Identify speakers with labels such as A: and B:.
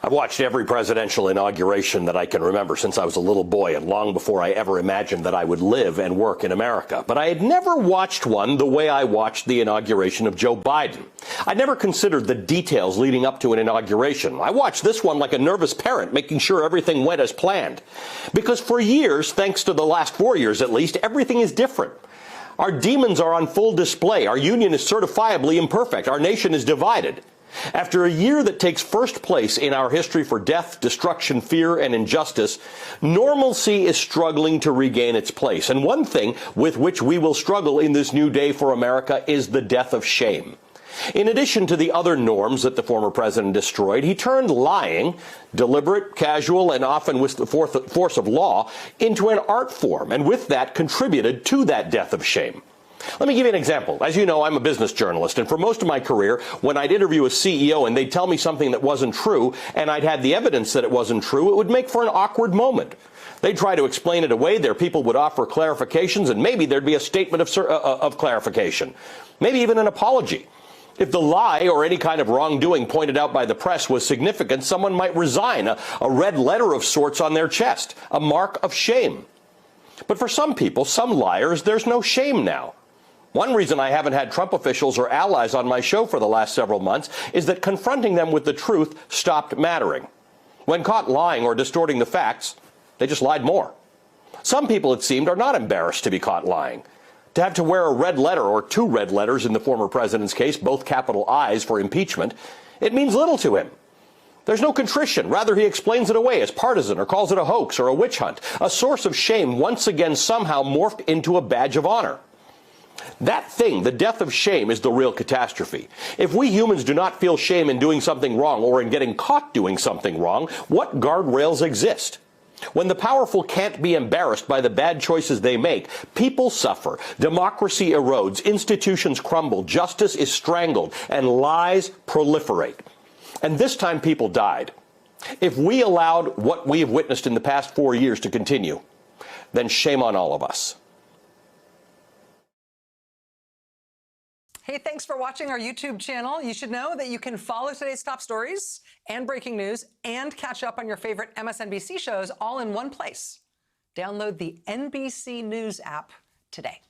A: I've watched every presidential inauguration that I can remember since I was a little boy and long before I ever imagined that I would live and work in America. But I had never watched one the way I watched the inauguration of Joe Biden. I never considered the details leading up to an inauguration. I watched this one like a nervous parent, making sure everything went as planned. Because for years, thanks to the last 4 years at least, everything is different. Our demons are on full display. Our union is certifiably imperfect. Our nation is divided. After a year that takes first place in our history for death, destruction, fear, and injustice, normalcy is struggling to regain its place. And one thing with which we will struggle in this new day for America is the death of shame. In addition to the other norms that the former president destroyed, he turned lying, deliberate, casual, and often with the force of law, into an art form, and with that contributed to that death of shame. Let me give you an example. As you know, I'm a business journalist, and for most of my career, when I'd interview a CEO and they'd tell me something that wasn't true, and I'd had the evidence that it wasn't true, it would make for an awkward moment. They'd try to explain it away, their people would offer clarifications, and maybe there'd be a statement of clarification, maybe even an apology. If the lie or any kind of wrongdoing pointed out by the press was significant, someone might resign, a red letter of sorts on their chest, a mark of shame. But for some people, some liars, there's no shame now. One reason I haven't had Trump officials or allies on my show for the last several months is that confronting them with the truth stopped mattering. When caught lying or distorting the facts, they just lied more. Some people, it seemed, are not embarrassed to be caught lying. To have to wear a red letter or two red letters in the former president's case, both capital I's for impeachment, it means little to him. There's no contrition. Rather, he explains it away as partisan or calls it a hoax or a witch hunt. A source of shame once again somehow morphed into a badge of honor. That thing, the death of shame, is the real catastrophe. If we humans do not feel shame in doing something wrong or in getting caught doing something wrong, what guardrails exist? When the powerful can't be embarrassed by the bad choices they make, people suffer, democracy erodes, institutions crumble, justice is strangled, and lies proliferate. And this time people died. If we allowed what we have witnessed in the past 4 years to continue, then shame on all of us.
B: Hey, thanks for watching our YouTube channel. You should know that you can follow today's top stories and breaking news and catch up on your favorite MSNBC shows all in one place. Download the NBC News app today.